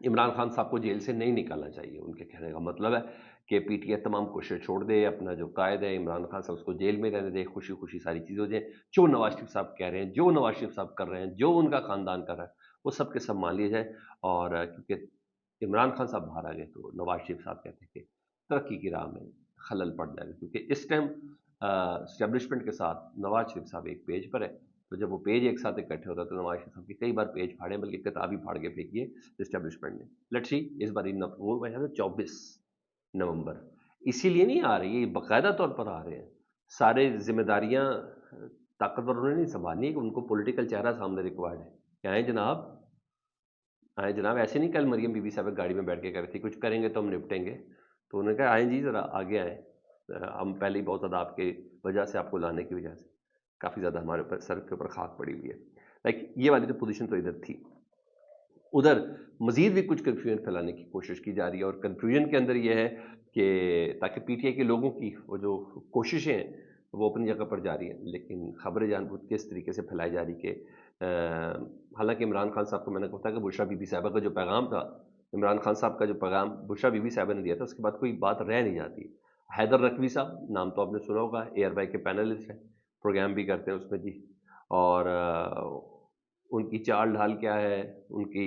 عمران خان صاحب کو جیل سے نہیں نکالنا چاہیے. ان کے کہنے کا مطلب ہے کہ پی ٹی آئی تمام کوششیں چھوڑ دے، اپنا جو قائد ہے عمران خان صاحب اس کو جیل میں رہنے دے، خوشی خوشی ساری چیزیں ہو جائیں. جو نواز شریف صاحب کہہ رہے ہیں، جو نواز شریف صاحب کر رہے ہیں، جو ان کا خاندان کر رہا ہے، وہ سب کے سب مان لیا جائے. اور کیونکہ عمران خان صاحب باہر آ گئے تو نواز شریف صاحب کہتے ہیں کہ ترقی کی راہ میں خلل پڑ جائے گا، کیونکہ اس ٹائم اسٹیبلشمنٹ کے ساتھ نواز شریف صاحب ایک پیج پر ہے. تو جب وہ پیج ایک ساتھ اکٹھے ہوتا ہے تو نواز شریف صاحب کی کئی بار پیج پھاڑے، بلکہ کتاب ہی پھاڑ کے پھینکیے اسٹیبلشمنٹ نے. لیٹس سی اس بار وہ 24 نومبر اسی لیے نہیں آ رہی، یہ باقاعدہ طور پر آ رہے ہیں. سارے ذمہ داریاں طاقتور انہوں نے نہیں سنبھالنی، کہ ان کو پولیٹیکل چہرہ سامنے ریکوائرڈ ہے کہ آئیں جناب، آئیں جناب. ایسے نہیں کل مریم بی بی صاحب گاڑی میں بیٹھ کے کہہ رہی تھی کچھ کریں گے تو ہم نپٹیں گے، تو انہوں نے کہا آئیں جی ذرا آگے آئیں. ہم پہلے ہی بہت زیادہ آپ کی وجہ سے، آپ کو لانے کی وجہ سے کافی زیادہ ہمارے اوپر سر کے اوپر خاک پڑی ہوئی ہے. لائک یہ والی تو پوزیشن تو ادھر تھی. ادھر مزید بھی کچھ کنفیوژن پھیلانے کی کوشش کی جا رہی ہے، اور کنفیوژن کے اندر یہ ہے کہ تاکہ پی ٹی آئی کے لوگوں کی وہ جو کوششیں ہیں وہ اپنی جگہ پر جاری ہیں، لیکن خبر جان بوجھ کے اس طریقے سے پھیلائی جا رہی کہ حالانکہ عمران خان صاحب کو میں نے کہا تھا کہ بشریٰ بی بی صاحبہ کا جو پیغام تھا، عمران خان صاحب کا جو پیغام بشریٰ بی بی صاحبہ نے دیا تھا، اس کے بعد کوئی بات رہ نہیں جاتی. حیدر رقوی صاحب نام تو آپ نے سنا ہوگا، ایئر بائی کے پینلسٹ ہیں، پروگرام بھی کرتے ہیں اس میں جی. اور ان کی چال ڈھال کیا ہے، ان کی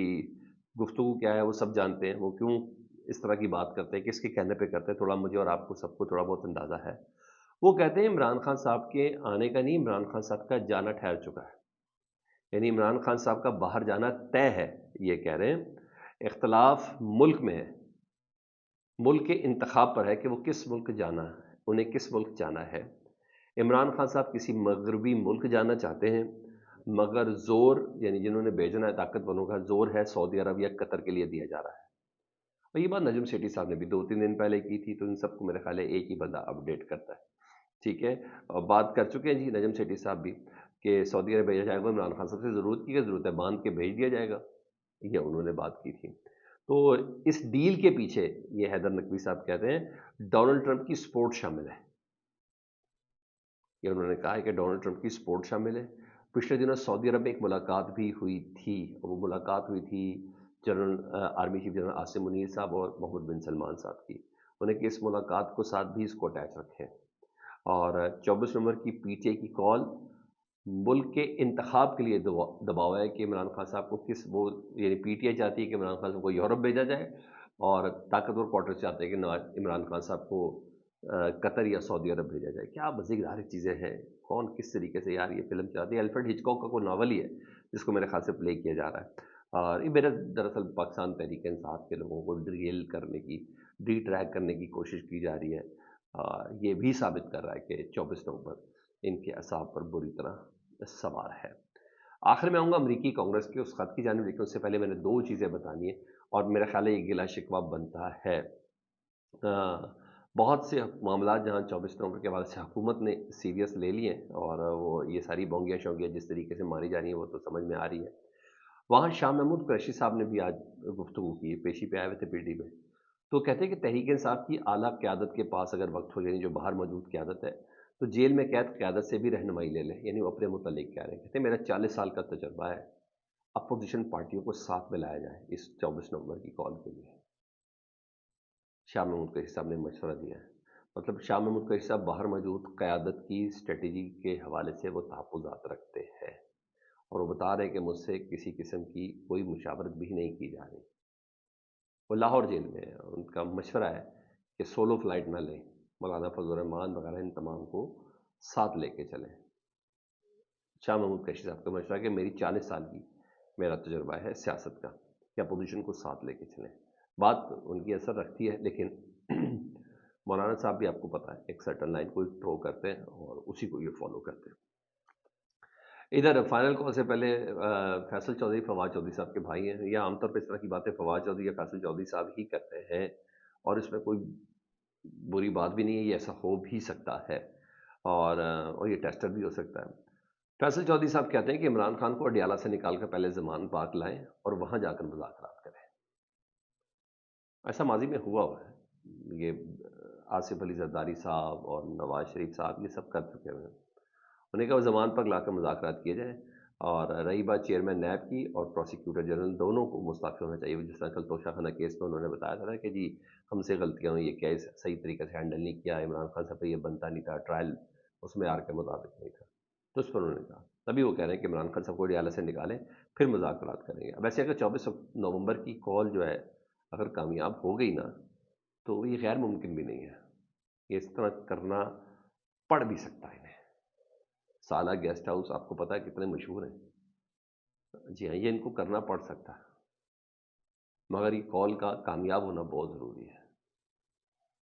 گفتگو کیا ہے، وہ سب جانتے ہیں. وہ کیوں اس طرح کی بات کرتے ہیں، کس کے کہنے پہ کرتے ہیں، تھوڑا مجھے اور آپ کو سب کو تھوڑا بہت اندازہ ہے. وہ کہتے ہیں عمران خان صاحب کے آنے کا نہیں، عمران خان صاحب کا جانا ٹھہر چکا ہے. یعنی عمران خان صاحب کا باہر جانا طے ہے. یہ کہہ رہے ہیں اختلاف ملک میں ہے، ملک کے انتخاب پر ہے کہ وہ کس ملک جانا ہے، انہیں کس ملک جانا ہے. عمران خان صاحب کسی مغربی ملک جانا چاہتے ہیں، مگر زور یعنی جنہوں نے بھیجنا ہے طاقتوروں کا زور ہے سعودی عرب یا قطر کے لیے دیا جا رہا ہے. اور یہ بات نجم سیٹھی صاحب نے بھی 2-3 دن پہلے کی تھی، تو ان سب کو میرے خیال ہے ایک ہی بندہ اپڈیٹ کرتا ہے. ٹھیک ہے، اور بات کر چکے ہیں جی نجم سیٹھی صاحب بھی کہ سعودی عرب بھیجا جائے گا. عمران خان صاحب سے ضرورت کی ضرورت ہے، باندھ کے بھیج دیا جائے گا، یہ انہوں نے بات کی تھی. تو اس ڈیل کے پیچھے یہ حیدر نقوی صاحب کہتے ہیں ڈونلڈ ٹرمپ کی سپورٹ شامل ہے. یہ انہوں نے کہا ہے کہ ڈونلڈ ٹرمپ کی سپورٹ شامل ہے. پچھلے دنوں سعودی عرب میں ایک ملاقات بھی ہوئی تھی، وہ ملاقات ہوئی تھی general army chief general Asim Munir صاحب اور محمد بن سلمان صاحب کی. انہیں کہ اس ملاقات کو ساتھ بھی اس کو اٹیچ رکھیں. اور 24 نومبر کی پی ٹی آئی کی کال ملک کے انتخاب کے لیے دباؤ ہے کہ عمران خان صاحب کو کس وہ یعنی پی ٹی آئی چاہتی ہے کہ عمران خان صاحب کو یورپ بھیجا جائے، اور طاقتور کوارٹر چاہتے ہیں کہ عمران خان صاحب کو قطر یا سعودی عرب بھیجا جائے. کیا مزیدار چیزیں ہیں، کون کس طریقے سے یار یہ فلم چاہتی ہے. الفریڈ ہچکاک کا کوئی ناول ہی ہے جس کو میرے خیال سے پلے کیا جا رہا ہے. اور یہ میرا دراصل پاکستان تحریک انصاف کے لوگوں کو ڈریل کرنے کی، ڈی ٹریک کرنے کی کوشش کی جا رہی ہے. یہ بھی ثابت کر رہا ہے کہ 24 نومبر ان کے اعصاب پر بری طرح سوار ہے. آخر میں آؤں گا امریکی کانگریس کے اس خط کی جانب، لیکن اس سے پہلے میں نے 2 چیزیں بتانی ہیں، اور میرا خیال ہے یہ گلا شکوہ بنتا ہے. بہت سے معاملات جہاں 24 نومبر کے بعد سے حکومت نے سیریس لے لیے ہیں، اور وہ یہ ساری بونگیاں شونگیاں جس طریقے سے ماری جا رہی ہیں وہ تو سمجھ میں آ رہی ہے. وہاں شاہ محمود قریشی صاحب نے بھی آج گفتگو کی، پیشی پہ آئے ہوئے تھے پی ڈی میں. تو کہتے ہیں کہ تحریک انصاف کی اعلیٰ قیادت کے پاس اگر وقت ہو، یعنی جو باہر موجود قیادت ہے، تو جیل میں قید قیادت سے بھی رہنمائی لے لیں. یعنی وہ اپنے متعلق کہہ رہے ہیں، کہتے ہیں میرا 40 سال کا تجربہ ہے، اپوزیشن پارٹیوں کو ساتھ میں لایا جائے اس 24 نومبر کی کال کے لیے. شاہ محمود قریشی صاحب نے مشورہ دیا ہے. مطلب شاہ محمود قریشی صاحب باہر موجود قیادت کی اسٹریٹجی کے حوالے سے وہ تحفظات رکھتے ہیں، اور وہ بتا رہے ہیں کہ مجھ سے کسی قسم کی کوئی مشاورت بھی نہیں کی جا رہی. وہ لاہور جیل میں ہے، اور ان کا مشورہ ہے کہ سولو فلائٹ نہ لیں، مولانا فضل الرحمان وغیرہ ان تمام کو ساتھ لے کے چلیں. شاہ محمود قریشی صاحب کا مشورہ ہے کہ میری 40 سال کی میرا تجربہ ہے سیاست کا، کہ اپوزیشن کو ساتھ لے کے چلیں. بات ان کی اثر رکھتی ہے، لیکن مولانا صاحب بھی آپ کو پتہ ہے ایک سرٹن لائن کو تھرو کرتے ہیں اور اسی کو یہ فالو کرتے ہیں. ادھر فائنل کال سے پہلے فیصل چودھری فواد چودھری صاحب کے بھائی ہیں، یا عام طور پہ اس طرح کی باتیں فواد چودھری یا فیصل چودھری صاحب ہی کرتے ہیں، اور اس میں کوئی بری بات بھی نہیں ہے، یہ ایسا ہو بھی سکتا ہے، اور یہ ٹیسٹر بھی ہو سکتا ہے. فیصل چودھری صاحب کہتے ہیں کہ عمران خان کو اڈیالہ سے نکال کر پہلے زمان پاک لائیں اور وہاں جا کر مذاکرات کریں. ایسا ماضی میں ہوا ہے، یہ آصف علی زرداری صاحب اور نواز شریف صاحب یہ سب کر چکے ہوئے ہیں. انہیں کہا وہ زمان پر لا کر مذاکرات کیے جائیں. اور رہی بات چیئرمین نیب کی اور پروسیکیوٹر جنرل دونوں کو مستعفی ہونا چاہیے. جس طرح کل توشہ خانہ کیس میں انہوں نے بتایا تھا نا کہ جی ہم سے غلطیاں ہوئی، یہ کیس صحیح طریقے سے ہینڈل نہیں کیا، عمران خان صاحب پہ یہ بنتا نہیں تھا، ٹرائل اس میں آر کے مطابق نہیں تھا. تو اس پر انہوں نے کہا، تبھی وہ کہہ رہے ہیں کہ عمران خان صاحب کو ڈیالے سے نکالیں پھر مذاکرات کریں گے. ویسے اگر 24 نومبر کی کال جو ہے اگر کامیاب ہو گئی نا تو یہ غیر ممکن بھی نہیں ہے. یہ اس طرح کرنا پڑ بھی سکتا ہے انہیں. سالہ گیسٹ ہاؤس آپ کو پتا ہے کتنے مشہور ہیں. جی ہاں، یہ ان کو کرنا پڑ سکتا ہے، مگر یہ کال کا کامیاب ہونا بہت ضروری ہے.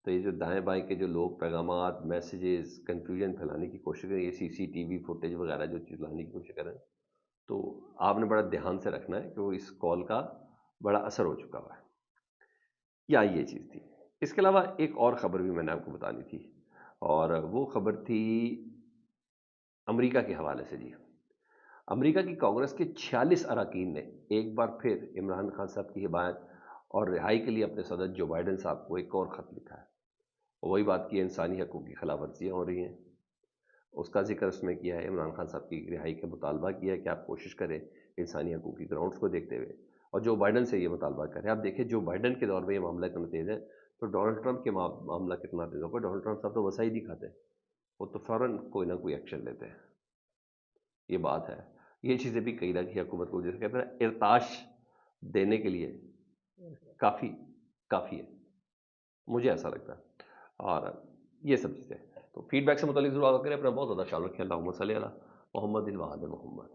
تو یہ جو دائیں بائیں کے جو لوگ پیغامات، میسیجز، کنفیوژن پھیلانے کی کوشش کریں، یہ CCTV فوٹیج وغیرہ جو چیز لانے کی کوشش کریں، تو آپ نے بڑا دھیان سے رکھنا ہے کہ وہ اس کال کا بڑا اثر ہو چکا ہوا ہے. یا یہ چیز تھی. اس کے علاوہ ایک اور خبر بھی میں نے آپ کو بتانی تھی، اور وہ خبر تھی امریکہ کے حوالے سے. جی امریکہ کی کانگریس کے 46 اراکین نے ایک بار پھر عمران خان صاحب کی حمایت اور رہائی کے لیے اپنے صدر جو بائیڈن صاحب کو ایک اور خط لکھا ہے. وہی بات کی ہے، انسانی حقوق کی خلاف ورزیاں ہو رہی ہیں، اس کا ذکر اس میں کیا ہے. عمران خان صاحب کی رہائی کا مطالبہ کیا ہے کہ آپ کوشش کریں انسانی حقوق کی گراؤنڈز کو دیکھتے ہوئے، اور جو بائیڈن سے یہ مطالبہ کریں. آپ دیکھیں جو بائیڈن کے دور میں یہ معاملہ اتنا تیز ہے تو ڈونلڈ ٹرمپ کے معاملہ کتنا تیز ہوگا. ڈونلڈ ٹرمپ صاحب تو وسائل نہیں کھاتے، وہ تو فوراً کوئی نہ کوئی ایکشن لیتے ہیں. یہ بات ہے. یہ چیزیں بھی کہیں نہ کہیں حکومت کو جیسے کہتے ہیں ارتاش دینے کے لیے کافی ہے، مجھے ایسا لگتا ہے. اور یہ سب چیزیں تو فیڈ بیک سے متعلق ضرور آگاہ کریں. اپنا بہت زیادہ خیال رکھیں. اللہم صلی علی محمد و آل محمد.